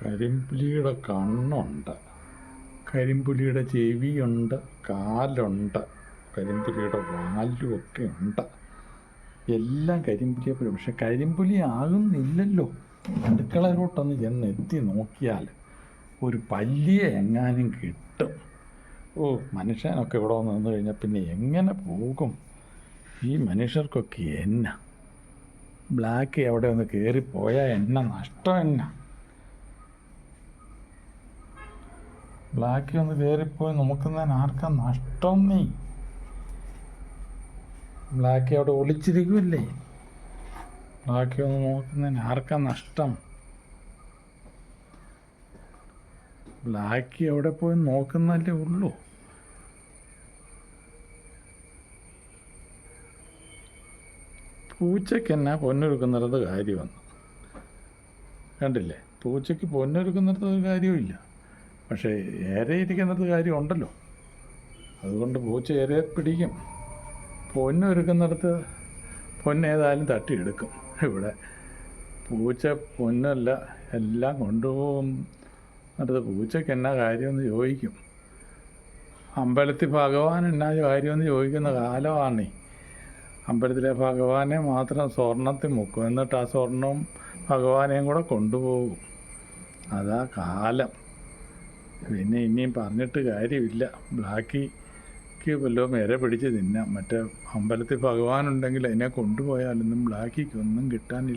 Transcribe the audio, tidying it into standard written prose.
കരിമ്പുലിയുടെ കണ്ണുണ്ട്, കരിമ്പുലിയുടെ ചെവിയുണ്ട്, കാലുണ്ട്, കരിമ്പുലിയുടെ വാലുമൊക്കെ ഉണ്ട്. എല്ലാം കരിമ്പുലിയെ പോലെ. പക്ഷെ കരിമ്പുലി ആകുന്നില്ലല്ലോ. അടുക്കളയിലോട്ടൊന്ന് ചെന്നെത്തി നോക്കിയാൽ ഒരു പല്ലിയെ എങ്ങാനും കിട്ടും. മനുഷ്യനൊക്കെ ഇവിടെ വന്ന് നിന്ന് കഴിഞ്ഞാൽ പിന്നെ എങ്ങനെ പോകും? ഈ മനുഷ്യർക്കൊക്കെ എന്നാ ബ്ലാക്ക് അവിടെ ഒന്ന് കയറിപ്പോയാൽ എന്നാ നഷ്ടം? എന്നാ ബ്ലാക്ക് ഒന്ന് കയറിപ്പോയി നോക്കുന്നതിന് ആർക്കാ നഷ്ടം? നീ ബ്ലാക്ക് അവിടെ ഒളിച്ചിരിക്കുമല്ലേ, ബ്ലാക്ക് ഒന്ന് നോക്കുന്നതിന് ആർക്കാ നഷ്ടം? ബ്ലാക്ക് അവിടെ പോയി നോക്കുന്നതല്ലേ ഉള്ളൂ. പൂച്ചയ്ക്ക് എന്നാ പൊന്നൊരുക്കുന്നിടത്ത് കാര്യമെന്ന് കണ്ടില്ലേ? പൂച്ചയ്ക്ക് പൊന്നൊരുക്കുന്നിടത്ത് ഒരു കാര്യവുമില്ല, പക്ഷേ ഏരയിരിക്കുന്നിടത്ത് കാര്യമുണ്ടല്ലോ. അതുകൊണ്ട് പൂച്ച ഏരയെ പിടിക്കും. പൊന്നൊരുക്കുന്നിടത്ത് പൊന്നേതായാലും തട്ടിയെടുക്കും. ഇവിടെ പൂച്ച പൊന്നല്ല എല്ലാം കൊണ്ടുപോകും. എന്നിട്ട് പൂച്ചയ്ക്ക് എന്നാ കാര്യമെന്ന് ചോദിക്കും. അമ്പലത്തിൽ ഭഗവാൻ എന്നാ കാര്യമെന്ന് ചോദിക്കുന്ന കാലമാണേ. അമ്പലത്തിലെ ഭഗവാനെ മാത്രം സ്വർണത്തിൽ മുക്കും, എന്നിട്ട് ആ സ്വർണവും ഭഗവാനെയും കൂടെ കൊണ്ടുപോകും. അതാ കാലം. പിന്നെ ഇനിയും പറഞ്ഞിട്ട് കാര്യമില്ല. ബ്ലാക്കിക്ക് വല്ലതും ഇര പിടിച്ച് തിന്നാം. മറ്റേ അമ്പലത്തിൽ ഭഗവാനുണ്ടെങ്കിൽ അതിനെ കൊണ്ടുപോയാലൊന്നും ബ്ലാക്കിക്കൊന്നും കിട്ടാനില്ല.